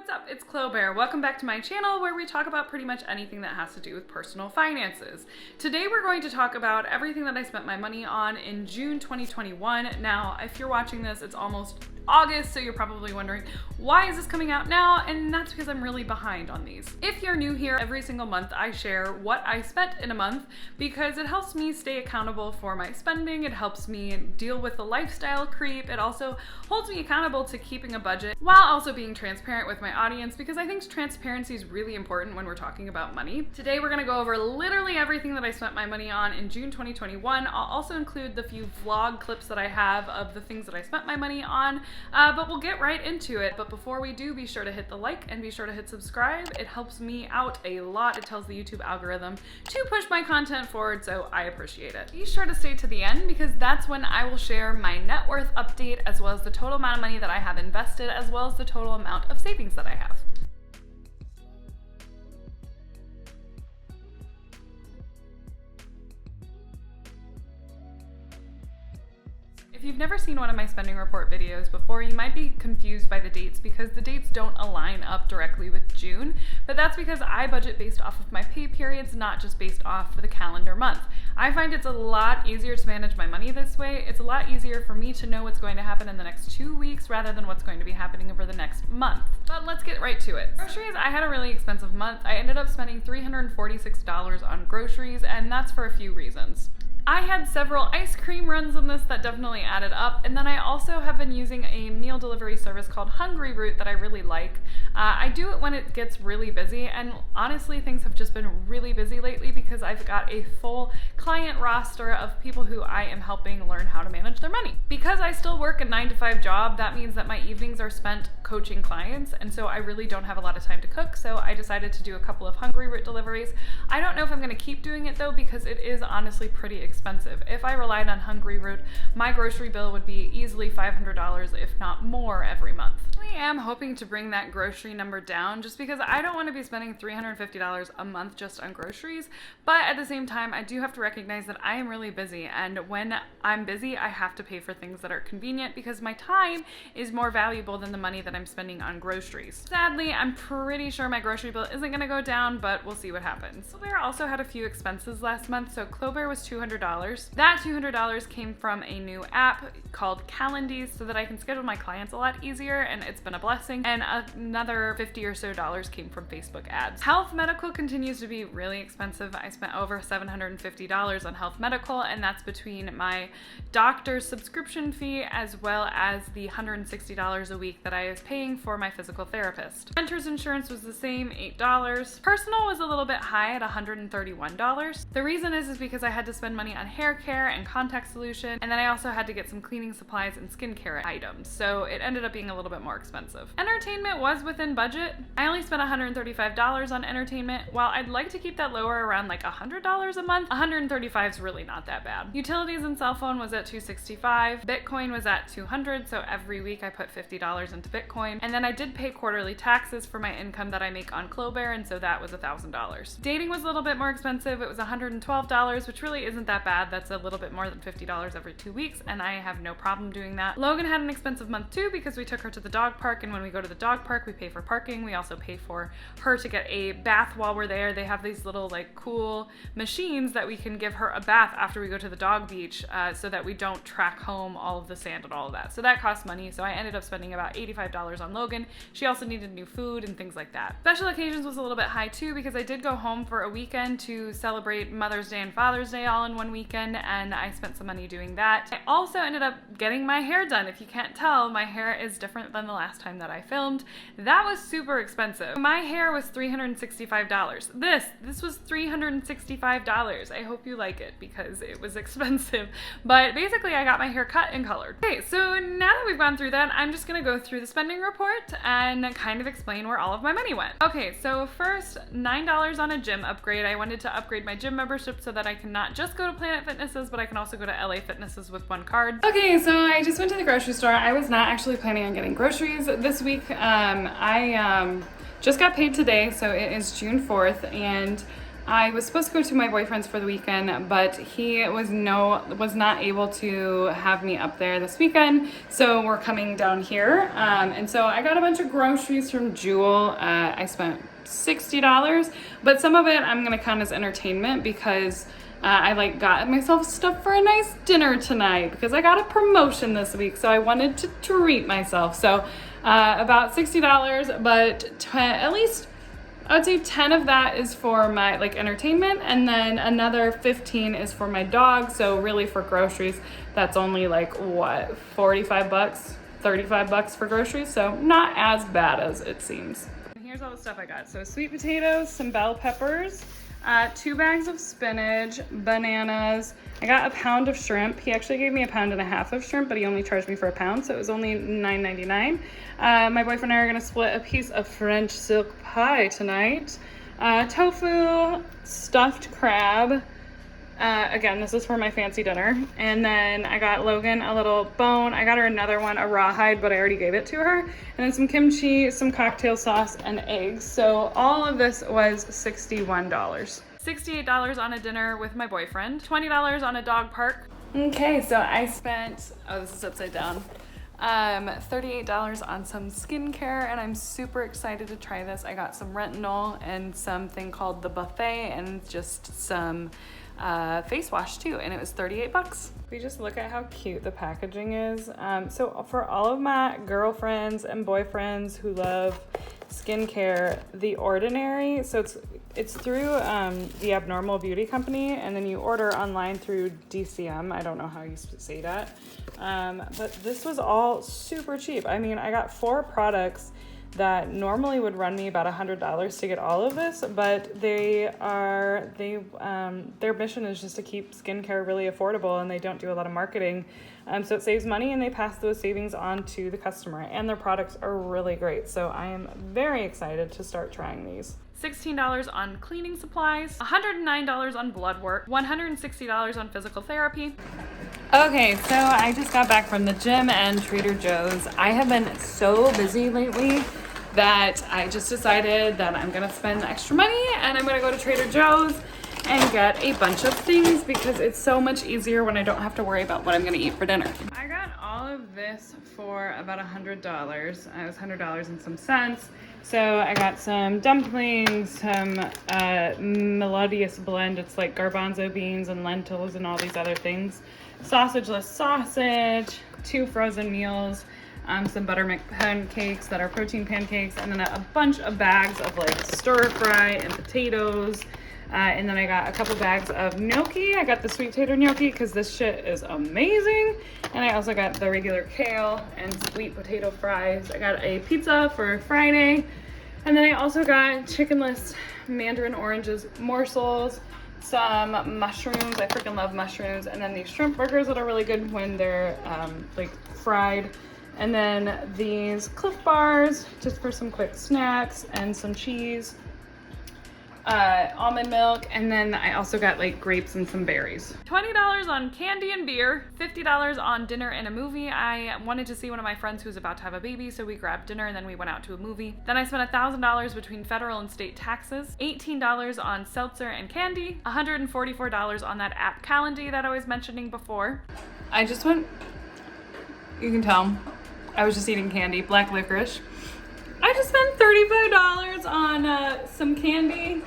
What's up? It's Clo Bare. Welcome back to my channel where we talk about pretty much anything that has to do with personal finances. Today we're going to talk about everything that I spent my money on in June 2021. Now, if you're watching this, it's almost August, so you're probably wondering, why is this coming out now? And that's because I'm really behind on these. If you're new here, every single month I share what I spent in a month because it helps me stay accountable for my spending. It helps me deal with the lifestyle creep. It also holds me accountable to keeping a budget while also being transparent with my audience because I think transparency is really important when we're talking about money. Today we're gonna go over literally everything that I spent my money on in June 2021. I'll also include the few vlog clips that I have of the things that I spent my money on. But we'll get right into it. But before we do, be sure to hit the like and be sure to hit subscribe. It helps me out a lot. It tells the YouTube algorithm to push my content forward, so I appreciate it. Be sure to stay to the end because that's when I will share my net worth update as well as the total amount of money that I have invested as well as the total amount of savings that I have. If you've never seen one of my spending report videos before, you might be confused by the dates because the dates don't align up directly with June, but that's because I budget based off of my pay periods, not just based off the calendar month. I find it's a lot easier to manage my money this way. It's a lot easier for me to know what's going to happen in the next 2 weeks rather than what's going to be happening over the next month. But let's get right to it. Groceries, I had a really expensive month. I ended up spending $346 on groceries, and that's for a few reasons. I had several ice cream runs in this that definitely added up, and then I also have been using a meal delivery service called Hungryroot that I really like. I do it when it gets really busy, and honestly things have just been really busy lately because I've got a full client roster of people who I am helping learn how to manage their money. Because I still work a 9-to-5 job, that means that my evenings are spent coaching clients, and so I really don't have a lot of time to cook, so I decided to do a couple of Hungryroot deliveries. I don't know if I'm going to keep doing it though because it is honestly pretty expensive. If I relied on Hungryroot, my grocery bill would be easily $500 if not more every month. I am hoping to bring that grocery number down just because I don't want to be spending $350 a month just on groceries, but at the same time I do have to recognize that I am really busy, and when I'm busy I have to pay for things that are convenient because my time is more valuable than the money that I'm spending on groceries. Sadly, I'm pretty sure my grocery bill isn't going to go down, but we'll see what happens. Clo Bare also had a few expenses last month, so Clo Bare was $200. That $200 came from a new app called Calendars so that I can schedule my clients a lot easier, and it's been a blessing. And another $50 or so came from Facebook ads. Health medical continues to be really expensive. I spent over $750 on health medical, and that's between my doctor's subscription fee as well as the $160 a week that I was paying for my physical therapist. Renter's insurance was the same, $8. Personal was a little bit high at $131. The reason is because I had to spend money on hair care and contact solution, and then I also had to get some cleaning supplies and skincare items, so it ended up being a little bit more expensive. Entertainment was within budget. I only spent $135 on entertainment. While I'd like to keep that lower around like $100 a month, $135 is really not that bad. Utilities and cell phone was at $265. Bitcoin was at $200, so every week I put $50 into Bitcoin, and then I did pay quarterly taxes for my income that I make on Clo Bare, and so that was $1,000. Dating was a little bit more expensive. It was $112, which really isn't that bad. That's a little bit more than $50 every 2 weeks, and I have no problem doing that. Logan had an expensive month too because we took her to the dog park, and when we go to the dog park we pay for parking. We also pay for her to get a bath while we're there. They have these little like cool machines that we can give her a bath after we go to the dog beach so that we don't track home all of the sand and all of that. So that costs money, so I ended up spending about $85 on Logan. She also needed new food and things like that. Special occasions was a little bit high too because I did go home for a weekend to celebrate Mother's Day and Father's Day all in one weekend, and I spent some money doing that. I also ended up getting my hair done. If you can't tell, my hair is different than the last time that I filmed. That was super expensive. My hair was $365. This was $365. I hope you like it because it was expensive, but basically I got my hair cut and colored. Okay, so now that we've gone through that, I'm just gonna go through the spending report and kind of explain where all of my money went. Okay, so first, $9 on a gym upgrade. I wanted to upgrade my gym membership so that I can not just go to Planet Fitnesses, but I can also go to LA Fitnesses with one card. Okay, so I just went to the grocery store. I was not actually planning on getting groceries this week. I just got paid today, so it is June 4th, and I was supposed to go to my boyfriend's for the weekend, but he was not able to have me up there this weekend, so we're coming down here. And so I got a bunch of groceries from Jewel. I spent $60, but some of it I'm gonna count as entertainment because I got myself stuff for a nice dinner tonight because I got a promotion this week, so I wanted to treat myself. So about $60, but at least I would say 10 of that is for my entertainment, and then another 15 is for my dog. So really for groceries, that's only what, 45 bucks, 35 bucks for groceries. So not as bad as it seems. And here's all the stuff I got. So sweet potatoes, some bell peppers, 2 bags of spinach, bananas. I got a pound of shrimp. He actually gave me a pound and a half of shrimp, but he only charged me for a pound, so it was only $9.99. My boyfriend and I are gonna split a piece of French silk pie tonight. Tofu, stuffed crab. Again, this is for my fancy dinner. And then I got Logan a little bone. I got her another one, a rawhide, but I already gave it to her. And then some kimchi, some cocktail sauce, and eggs. So all of this was $61. $68 on a dinner with my boyfriend, $20 on a dog park. Okay, so I spent, oh, this is upside down, $38 on some skincare, and I'm super excited to try this. I got some retinol and something called the buffet and just some face wash too, and it was 38 bucks. We just look at how cute the packaging is. So for all of my girlfriends and boyfriends who love skincare, The Ordinary, so it's through the Abnormal Beauty Company, and then you order online through DCM. I don't know how you say that, but this was all super cheap. I mean, I got 4 products that normally would run me about $100 to get all of this, but their mission is just to keep skincare really affordable, and they don't do a lot of marketing. So it saves money, and they pass those savings on to the customer, and their products are really great. So I am very excited to start trying these. $16 on cleaning supplies, $109 on blood work, $160 on physical therapy. Okay, so I just got back from the gym and Trader Joe's. I have been so busy lately that I just decided that I'm gonna spend extra money and I'm gonna go to Trader Joe's and get a bunch of things because it's so much easier when I don't have to worry about what I'm gonna eat for dinner. I got all of this for about $100. It was $100 and some cents. So I got some dumplings, some melodious blend. It's like garbanzo beans and lentils and all these other things. Sausageless sausage, 2 frozen meals, some buttermilk pancakes that are protein pancakes, and then a bunch of bags of stir fry and potatoes. And then I got a couple bags of gnocchi. I got the sweet potato gnocchi because this shit is amazing. And I also got the regular kale and sweet potato fries. I got a pizza for Friday. And then I also got chickenless mandarin oranges morsels, some mushrooms. I freaking love mushrooms. And then these shrimp burgers that are really good when they're fried. And then these Cliff Bars just for some quick snacks, and some cheese. Almond milk, and then I also got grapes and some berries. $20 on candy and beer, $50 on dinner and a movie. I wanted to see one of my friends who's about to have a baby, so we grabbed dinner and then we went out to a movie. Then I spent $1,000 between federal and state taxes, $18 on seltzer and candy, $144 on that app Calendly that I was mentioning before. I just went, you can tell, I was just eating candy, black licorice. I just spent $35 on some candy,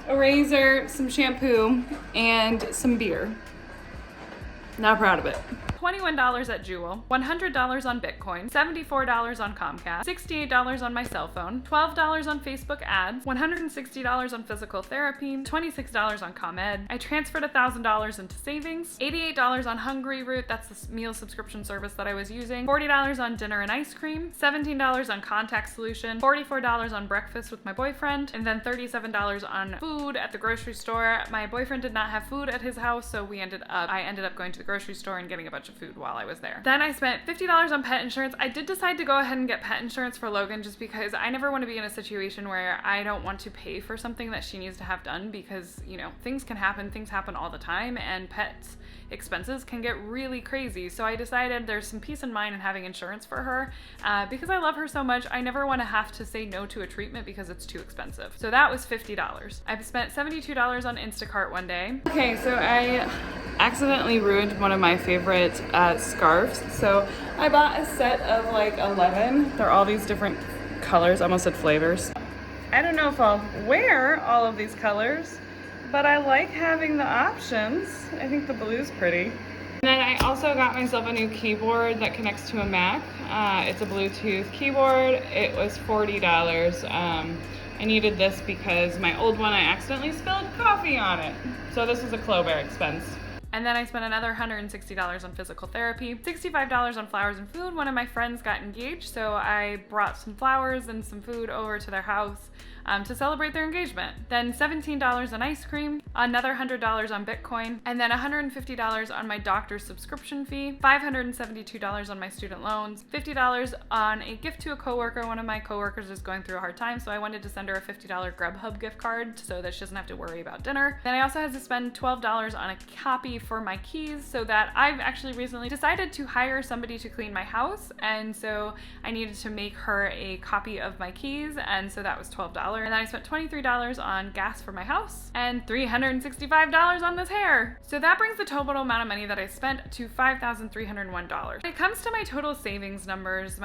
a razor, some shampoo, and some beer. Not proud of it. $21 at Jewel, $100 on Bitcoin, $74 on Comcast, $68 on my cell phone, $12 on Facebook ads, $160 on physical therapy, $26 on ComEd. I transferred $1,000 into savings, $88 on Hungryroot, that's the meal subscription service that I was using, $40 on dinner and ice cream, $17 on contact solution, $44 on breakfast with my boyfriend, and then $37 on food at the grocery store. My boyfriend did not have food at his house, so I ended up going to the grocery store and getting a bunch of of food while I was there. Then I spent $50 on pet insurance. I did decide to go ahead and get pet insurance for Logan just because I never want to be in a situation where I don't want to pay for something that she needs to have done because, you know, things happen all the time, and pets expenses can get really crazy. So I decided there's some peace of mind in having insurance for her because I love her so much. I never want to have to say no to a treatment because it's too expensive. So that was $50. I've spent $72 on Instacart one day. Okay, so I accidentally ruined one of my favorite scarves. So I bought a set of like 11. They're all these different colors, I almost said flavors. I don't know if I'll wear all of these colors, but I like having the options. I think the blue's pretty. And then I also got myself a new keyboard that connects to a Mac. It's a Bluetooth keyboard. It was $40. I needed this because my old one, I accidentally spilled coffee on it. So this is a Clo Bare expense. And then I spent another $160 on physical therapy, $65 on flowers and food. One of my friends got engaged, so I brought some flowers and some food over to their house to celebrate their engagement. Then $17 on ice cream, another $100 on Bitcoin, and then $150 on my doctor's subscription fee, $572 on my student loans, $50 on a gift to a coworker. One of my coworkers is going through a hard time, so I wanted to send her a $50 Grubhub gift card so that she doesn't have to worry about dinner. Then I also had to spend $12 on a copy for my keys, so that I've actually recently decided to hire somebody to clean my house, and so I needed to make her a copy of my keys, and so that was $12. And then I spent $23 on gas for my house and $365 on this hair. So that brings the total amount of money that I spent to $5,301. When it comes to my total savings numbers, is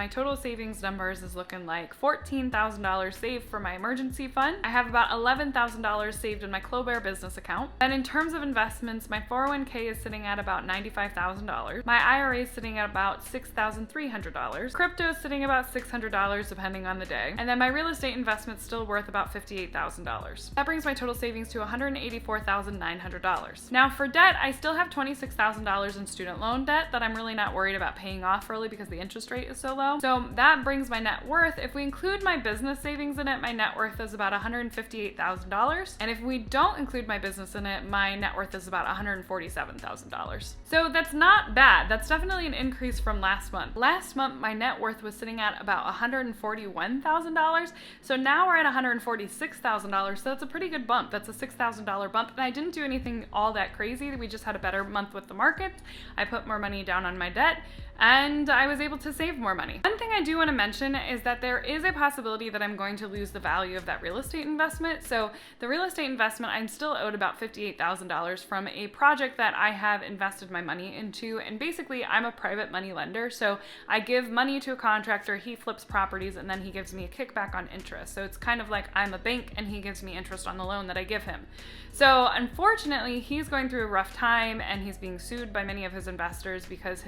looking like $14,000 saved for my emergency fund. I have about $11,000 saved in my Clo Bare business account. And in terms of investments, my 401k is sitting at about $95,000. My IRA is sitting at about $6,300. Crypto is sitting about $600 depending on the day. And then my real estate investment's still worth about $58,000. That brings my total savings to $184,900. Now for debt, I still have $26,000 in student loan debt that I'm really not worried about paying off early because the interest rate is so low. So that brings my net worth, if we include my business savings in it, my net worth is about $158,000. And if we don't include my business in it, my net worth is about $147,000. So that's not bad. That's definitely an increase from last month. Last month, my net worth was sitting at about $141,000. So now we're at $146,000, so that's a pretty good bump. That's a $6,000 bump, and I didn't do anything all that crazy. We just had a better month with the market. I put more money down on my debt, and I was able to save more money. One thing I do want to mention is that there is a possibility that I'm going to lose the value of that real estate investment. So the real estate investment, I'm still owed about $58,000 from a project that I have invested my money into. And basically, I'm a private money lender. So I give money to a contractor, he flips properties, and then he gives me a kickback on interest. So it's kind of like I'm a bank and he gives me interest on the loan that I give him. So unfortunately, he's going through a rough time and he's being sued by many of his investors because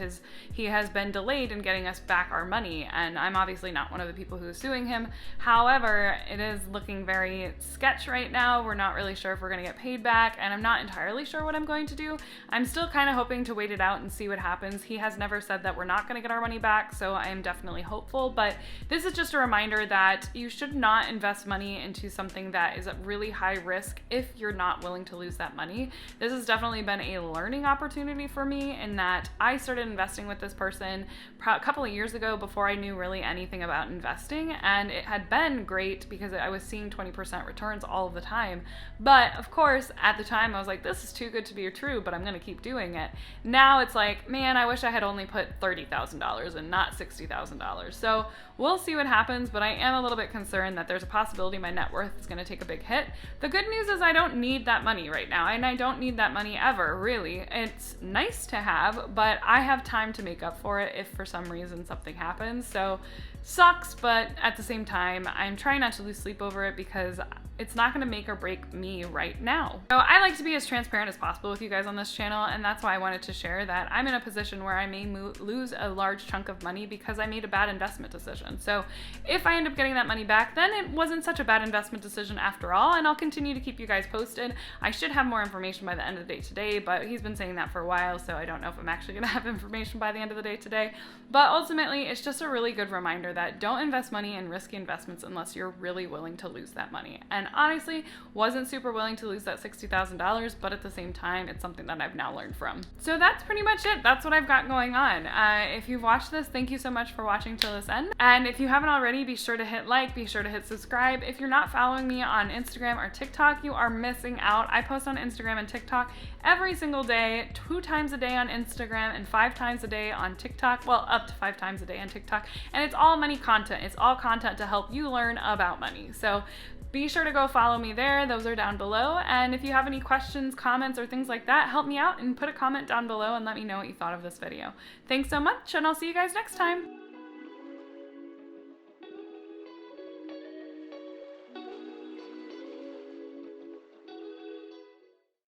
he has been delayed in getting us back our money, and I'm obviously not one of the people who is suing him. However, it is looking very sketch right now. We're not really sure if we're going to get paid back, and I'm not entirely sure what I'm going to do. I'm still kind of hoping to wait it out and see what happens. He has never said that we're not going to get our money back, so I am definitely hopeful, but this is just a reminder that you should not invest money into something that is at really high risk if you're not willing to lose that money. This has definitely been a learning opportunity for me in that I started investing with this person a couple of years ago before I knew really anything about investing, and it had been great because I was seeing 20% returns all of the time. But of course, at the time I was like, this is too good to be true, but I'm going to keep doing it. Now it's like, man, I wish I had only put $30,000 and not $60,000. So we'll see what happens, but I am a little bit concerned that there's a possibility my net worth is going to take a big hit. The good news is I don't need that money right now, and I don't need that money ever, really. It's nice to have, but I have time to make up for it if for some reason something happens. So sucks, but at the same time, I'm trying not to lose sleep over it because it's not going to make or break me right now. So I like to be as transparent as possible with you guys on this channel, and that's why I wanted to share that I'm in a position where I may lose a large chunk of money because I made a bad investment decision. So if I end up getting that money back, then it wasn't such a bad investment decision after all, and I'll continue to keep you guys posted. I should have more information by the end of the day today, but he's been saying that for a while, so I don't know if I'm actually going to have information by the end of the day today. But ultimately, it's just a really good reminder reminder that don't invest money in risky investments unless you're really willing to lose that money. And honestly, wasn't super willing to lose that $60,000, but at the same time, it's something that I've now learned from. So that's pretty much it. That's what I've got going on. If you've watched this, thank you so much for watching till this end. And if you haven't already, be sure to hit like, be sure to hit subscribe. If you're not following me on Instagram or TikTok, you are missing out. I post on Instagram and TikTok every single day, 2 times a day on Instagram and 5 times a day on TikTok. Well, up to 5 times a day on TikTok. And it's all money content. It's all content to help you learn about money. So be sure to go follow me there. Those are down below. And if you have any questions, comments, or things like that, help me out and put a comment down below and let me know what you thought of this video. Thanks so much, and I'll see you guys next time.